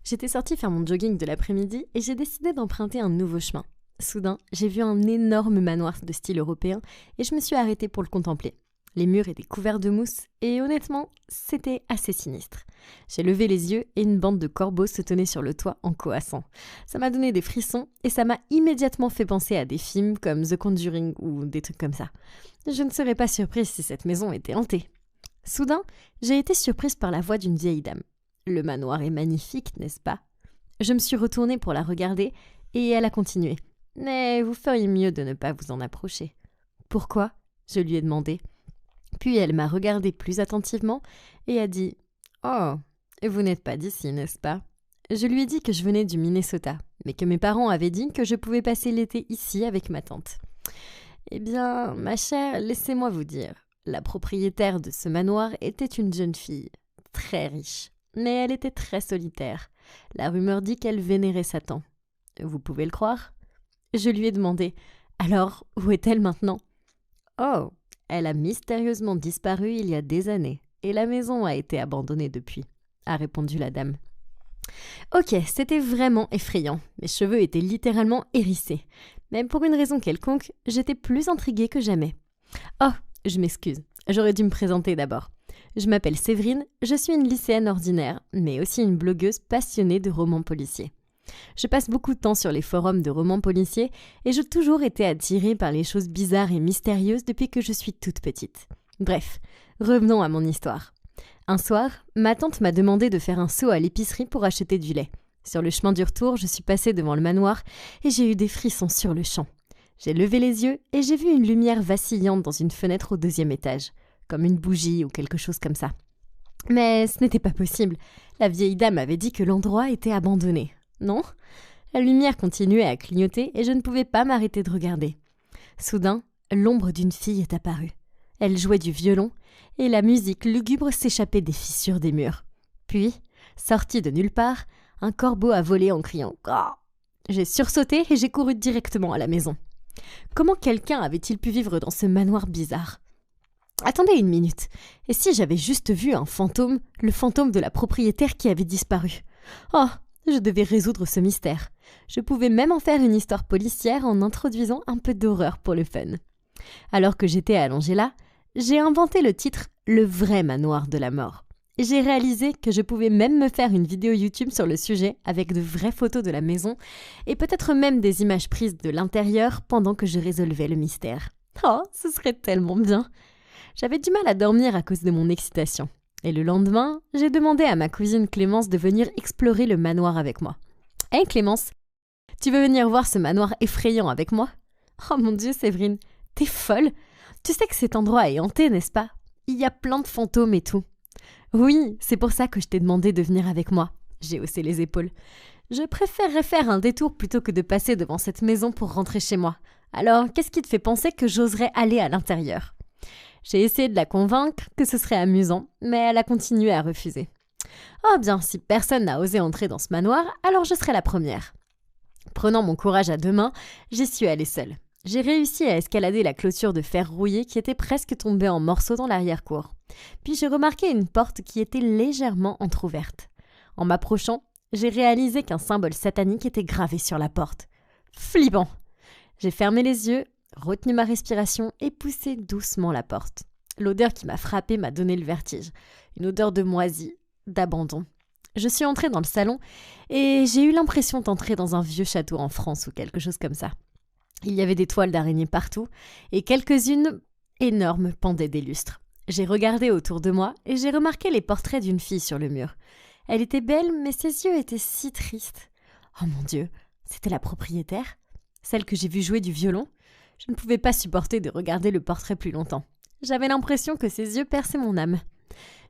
J'étais sortie faire mon jogging de l'après-midi et j'ai décidé d'emprunter un nouveau chemin. Soudain, j'ai vu un énorme manoir de style européen et je me suis arrêtée pour le contempler. Les murs étaient couverts de mousse et honnêtement, c'était assez sinistre. J'ai levé les yeux et une bande de corbeaux se tenait sur le toit en coassant. Ça m'a donné des frissons et ça m'a immédiatement fait penser à des films comme The Conjuring ou des trucs comme ça. Je ne serais pas surprise si cette maison était hantée. Soudain, j'ai été surprise par la voix d'une vieille dame. Le manoir est magnifique, n'est-ce pas ? Je me suis retournée pour la regarder et elle a continué. Mais vous feriez mieux de ne pas vous en approcher. Pourquoi ? Je lui ai demandé. Puis elle m'a regardé plus attentivement et a dit « Oh, vous n'êtes pas d'ici, n'est-ce pas ?» Je lui ai dit que je venais du Minnesota, mais que mes parents avaient dit que je pouvais passer l'été ici avec ma tante. Eh bien, ma chère, laissez-moi vous dire, la propriétaire de ce manoir était une jeune fille, très riche, mais elle était très solitaire. La rumeur dit qu'elle vénérait Satan. Vous pouvez le croire ? Je lui ai demandé « Alors, où est-elle maintenant ?»« Oh, elle a mystérieusement disparu il y a des années, et la maison a été abandonnée depuis, » a répondu la dame. Ok, c'était vraiment effrayant. Mes cheveux étaient littéralement hérissés. Mais pour une raison quelconque, j'étais plus intriguée que jamais. Oh, je m'excuse, j'aurais dû me présenter d'abord. Je m'appelle Séverine, je suis une lycéenne ordinaire, mais aussi une blogueuse passionnée de romans policiers. Je passe beaucoup de temps sur les forums de romans policiers et j'ai toujours été attirée par les choses bizarres et mystérieuses depuis que je suis toute petite. Bref, revenons à mon histoire. Un soir, ma tante m'a demandé de faire un saut à l'épicerie pour acheter du lait. Sur le chemin du retour, je suis passée devant le manoir et j'ai eu des frissons sur le champ. J'ai levé les yeux et j'ai vu une lumière vacillante dans une fenêtre au 2e étage, comme une bougie ou quelque chose comme ça. Mais ce n'était pas possible. La vieille dame avait dit que l'endroit était abandonné. Non ? La lumière continuait à clignoter et je ne pouvais pas m'arrêter de regarder. Soudain, l'ombre d'une fille est apparue. Elle jouait du violon et la musique lugubre s'échappait des fissures des murs. Puis, sorti de nulle part, un corbeau a volé en criant « Grrr !» J'ai sursauté et j'ai couru directement à la maison. Comment quelqu'un avait-il pu vivre dans ce manoir bizarre ? Attendez une minute, et si j'avais juste vu un fantôme, le fantôme de la propriétaire qui avait disparu ? Oh, je devais résoudre ce mystère. Je pouvais même en faire une histoire policière en introduisant un peu d'horreur pour le fun. Alors que j'étais allongée là, j'ai inventé le titre « Le vrai manoir de la mort ». J'ai réalisé que je pouvais même me faire une vidéo YouTube sur le sujet avec de vraies photos de la maison et peut-être même des images prises de l'intérieur pendant que je résolvais le mystère. Oh, ce serait tellement bien! J'avais du mal à dormir à cause de mon excitation. Et le lendemain, j'ai demandé à ma cousine Clémence de venir explorer le manoir avec moi. « Hey Clémence, tu veux venir voir ce manoir effrayant avec moi ?»« Oh mon Dieu Séverine, t'es folle! Tu sais que cet endroit est hanté, n'est-ce pas ? Il y a plein de fantômes et tout. » « Oui, c'est pour ça que je t'ai demandé de venir avec moi. » J'ai haussé les épaules. « Je préférerais faire un détour plutôt que de passer devant cette maison pour rentrer chez moi. Alors, qu'est-ce qui te fait penser que j'oserais aller à l'intérieur ?» J'ai essayé de la convaincre que ce serait amusant, mais elle a continué à refuser. « Oh bien, si personne n'a osé entrer dans ce manoir, alors je serai la première. » Prenant mon courage à 2 mains, j'y suis allée seule. J'ai réussi à escalader la clôture de fer rouillé qui était presque tombée en morceaux dans l'arrière-cour. Puis j'ai remarqué une porte qui était légèrement entr'ouverte. En m'approchant, j'ai réalisé qu'un symbole satanique était gravé sur la porte. Flippant! J'ai fermé les yeux, retenu ma respiration et poussé doucement la porte. L'odeur qui m'a frappée m'a donné le vertige. Une odeur de moisi, d'abandon. Je suis entrée dans le salon et j'ai eu l'impression d'entrer dans un vieux château en France ou quelque chose comme ça. Il y avait des toiles d'araignées partout et quelques-unes énormes pendaient des lustres. J'ai regardé autour de moi et j'ai remarqué les portraits d'une fille sur le mur. Elle était belle, mais ses yeux étaient si tristes. Oh mon Dieu, c'était la propriétaire ? Celle que j'ai vue jouer du violon ? Je ne pouvais pas supporter de regarder le portrait plus longtemps. J'avais l'impression que ses yeux perçaient mon âme.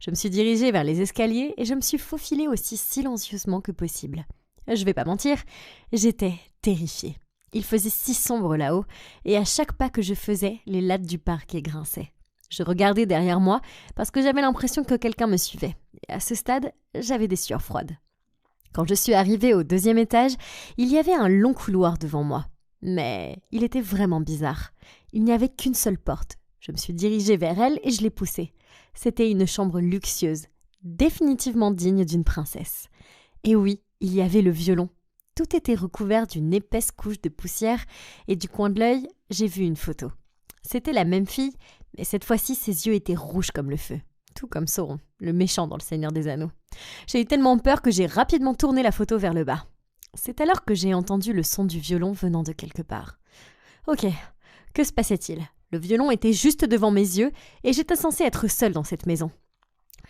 Je me suis dirigée vers les escaliers et je me suis faufilée aussi silencieusement que possible. Je vais pas mentir, j'étais terrifiée. Il faisait si sombre là-haut, et à chaque pas que je faisais, les lattes du parquet grinçaient. Je regardais derrière moi parce que j'avais l'impression que quelqu'un me suivait. Et à ce stade, j'avais des sueurs froides. Quand je suis arrivée au 2e étage, il y avait un long couloir devant moi. Mais il était vraiment bizarre. Il n'y avait qu'une seule porte. Je me suis dirigée vers elle et je l'ai poussée. C'était une chambre luxueuse, définitivement digne d'une princesse. Et oui, il y avait le violon. Tout était recouvert d'une épaisse couche de poussière et du coin de l'œil, j'ai vu une photo. C'était la même fille, mais cette fois-ci, ses yeux étaient rouges comme le feu. Tout comme Sauron, le méchant dans Le Seigneur des Anneaux. J'ai eu tellement peur que j'ai rapidement tourné la photo vers le bas. C'est alors que j'ai entendu le son du violon venant de quelque part. Ok, que se passait-il ? Le violon était juste devant mes yeux et j'étais censée être seule dans cette maison.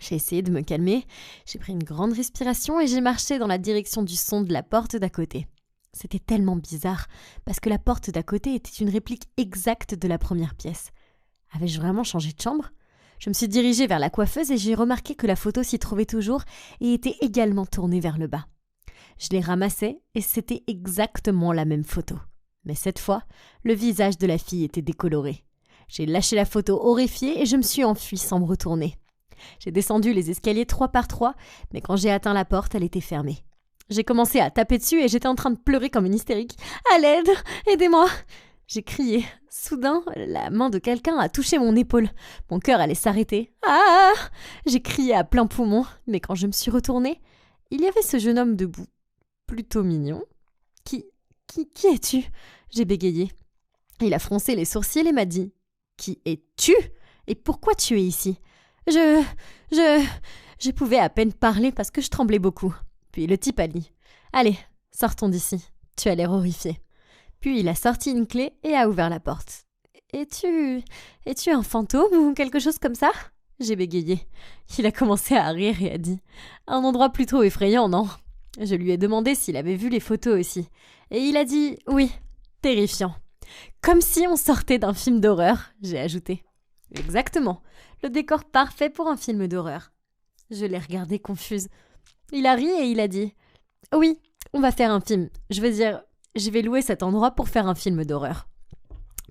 J'ai essayé de me calmer, j'ai pris une grande respiration et j'ai marché dans la direction du son de la porte d'à côté. C'était tellement bizarre, parce que la porte d'à côté était une réplique exacte de la première pièce. Avais-je vraiment changé de chambre ? Je me suis dirigée vers la coiffeuse et j'ai remarqué que la photo s'y trouvait toujours et était également tournée vers le bas. Je les ramassais et c'était exactement la même photo. Mais cette fois, le visage de la fille était décoloré. J'ai lâché la photo horrifiée et je me suis enfuie sans me retourner. J'ai descendu les escaliers 3 par 3, mais quand j'ai atteint la porte, elle était fermée. J'ai commencé à taper dessus et j'étais en train de pleurer comme une hystérique. « À l'aide ! Aidez-moi !» J'ai crié. Soudain, la main de quelqu'un a touché mon épaule. Mon cœur allait s'arrêter. « Ah !» J'ai crié à plein poumon, mais quand je me suis retournée, il y avait ce jeune homme debout, plutôt mignon. Qui es-tu » J'ai bégayé. Il a froncé les sourcils et m'a dit « Qui es-tu ? Et pourquoi tu es ici ?» Je pouvais à peine parler parce que je tremblais beaucoup. Puis le type a dit « Allez, sortons d'ici, tu as l'air horrifié. » Puis il a sorti une clé et a ouvert la porte. « Es-tu un fantôme ou quelque chose comme ça ?» J'ai bégayé. Il a commencé à rire et a dit « Un endroit plutôt effrayant, non ?» Je lui ai demandé s'il avait vu les photos aussi. Et il a dit « Oui, terrifiant. » Comme si on sortait d'un film d'horreur, j'ai ajouté. Exactement, le décor parfait pour un film d'horreur. Je l'ai regardé confuse. Il a ri et il a dit « Oui, on va faire un film. Je veux dire, je vais louer cet endroit pour faire un film d'horreur. »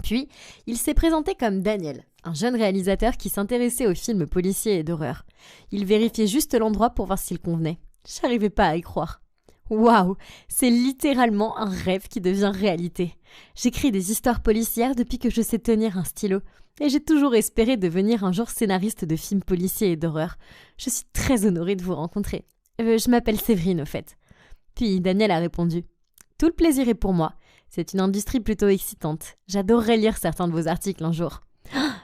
Puis, il s'est présenté comme Daniel, un jeune réalisateur qui s'intéressait aux films policiers et d'horreur. Il vérifiait juste l'endroit pour voir s'il convenait. J'arrivais pas à y croire. Waouh, c'est littéralement un rêve qui devient réalité. J'écris des histoires policières depuis que je sais tenir un stylo. Et j'ai toujours espéré devenir un jour scénariste de films policiers et d'horreur. Je suis très honorée de vous rencontrer. Je m'appelle Séverine, au fait. Puis Daniel a répondu « Tout le plaisir est pour moi. C'est une industrie plutôt excitante. J'adorerais lire certains de vos articles un jour. »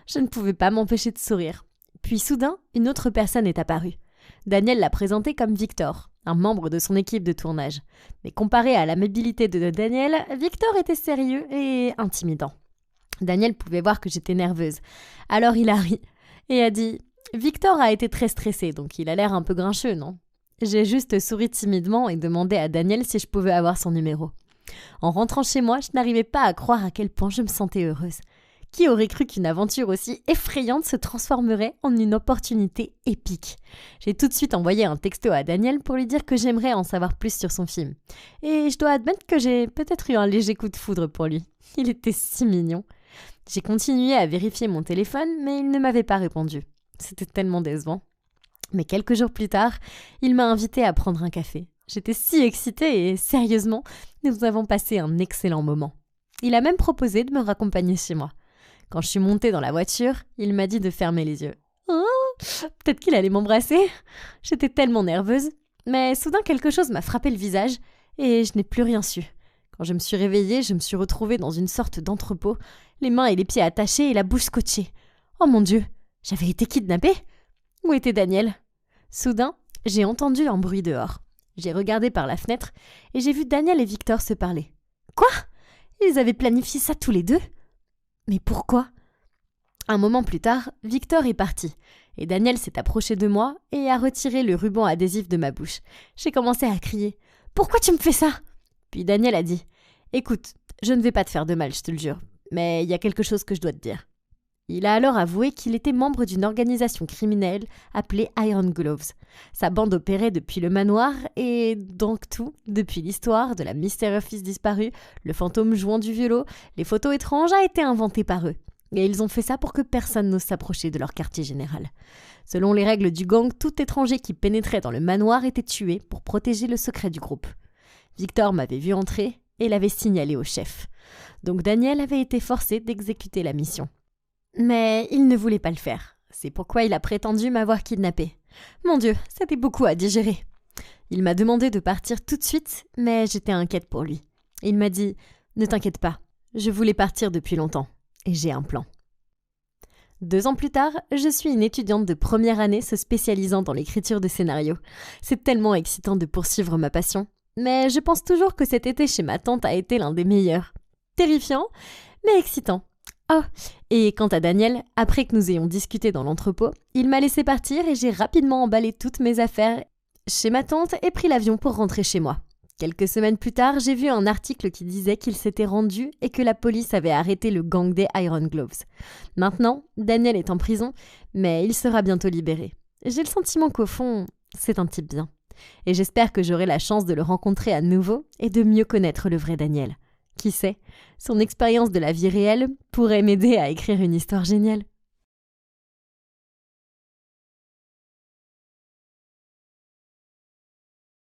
Je ne pouvais pas m'empêcher de sourire. Puis soudain, une autre personne est apparue. Daniel l'a présenté comme Victor, un membre de son équipe de tournage. Mais comparé à l'amabilité de Daniel, Victor était sérieux et intimidant. Daniel pouvait voir que j'étais nerveuse. Alors il a ri et a dit « Victor a été très stressé, donc il a l'air un peu grincheux, non ?» J'ai juste souri timidement et demandé à Daniel si je pouvais avoir son numéro. En rentrant chez moi, je n'arrivais pas à croire à quel point je me sentais heureuse. Qui aurait cru qu'une aventure aussi effrayante se transformerait en une opportunité épique ? J'ai tout de suite envoyé un texto à Daniel pour lui dire que j'aimerais en savoir plus sur son film. Et je dois admettre que j'ai peut-être eu un léger coup de foudre pour lui. Il était si mignon. J'ai continué à vérifier mon téléphone, mais il ne m'avait pas répondu. C'était tellement décevant. Mais quelques jours plus tard, il m'a invité à prendre un café. J'étais si excitée et sérieusement, nous avons passé un excellent moment. Il a même proposé de me raccompagner chez moi. Quand je suis montée dans la voiture, il m'a dit de fermer les yeux. Oh, peut-être qu'il allait m'embrasser. J'étais tellement nerveuse. Mais soudain, quelque chose m'a frappé le visage et je n'ai plus rien su. Quand je me suis réveillée, je me suis retrouvée dans une sorte d'entrepôt, les mains et les pieds attachés et la bouche scotchée. Oh mon Dieu, j'avais été kidnappée ? Où était Daniel ? Soudain, j'ai entendu un bruit dehors. J'ai regardé par la fenêtre et j'ai vu Daniel et Victor se parler. Quoi ? Ils avaient planifié ça tous les deux ? Mais pourquoi ? Un moment plus tard, Victor est parti et Daniel s'est approché de moi et a retiré le ruban adhésif de ma bouche. J'ai commencé à crier « Pourquoi tu me fais ça ?» Puis Daniel a dit « Écoute, je ne vais pas te faire de mal, je te le jure, mais il y a quelque chose que je dois te dire. » Il a alors avoué qu'il était membre d'une organisation criminelle appelée Iron Gloves. Sa bande opérait depuis le manoir et donc tout, depuis l'histoire de la mystérieuse fille disparue, le fantôme jouant du violon, les photos étranges a été inventé par eux. Et ils ont fait ça pour que personne n'ose s'approcher de leur quartier général. Selon les règles du gang, tout étranger qui pénétrait dans le manoir était tué pour protéger le secret du groupe. Victor m'avait vu entrer et l'avait signalé au chef. Donc Daniel avait été forcé d'exécuter la mission. Mais il ne voulait pas le faire. C'est pourquoi il a prétendu m'avoir kidnappée. Mon Dieu, c'était beaucoup à digérer. Il m'a demandé de partir tout de suite, mais j'étais inquiète pour lui. Il m'a dit « Ne t'inquiète pas, je voulais partir depuis longtemps et j'ai un plan ». 2 ans plus tard, je suis une étudiante de première année se spécialisant dans l'écriture de scénarios. C'est tellement excitant de poursuivre ma passion. Mais je pense toujours que cet été chez ma tante a été l'un des meilleurs. Terrifiant, mais excitant. Oh, et quant à Daniel, après que nous ayons discuté dans l'entrepôt, il m'a laissé partir et j'ai rapidement emballé toutes mes affaires chez ma tante et pris l'avion pour rentrer chez moi. Quelques semaines plus tard, j'ai vu un article qui disait qu'il s'était rendu et que la police avait arrêté le gang des Iron Gloves. Maintenant, Daniel est en prison, mais il sera bientôt libéré. J'ai le sentiment qu'au fond, c'est un type bien. Et j'espère que j'aurai la chance de le rencontrer à nouveau et de mieux connaître le vrai Daniel. Qui sait, son expérience de la vie réelle pourrait m'aider à écrire une histoire géniale.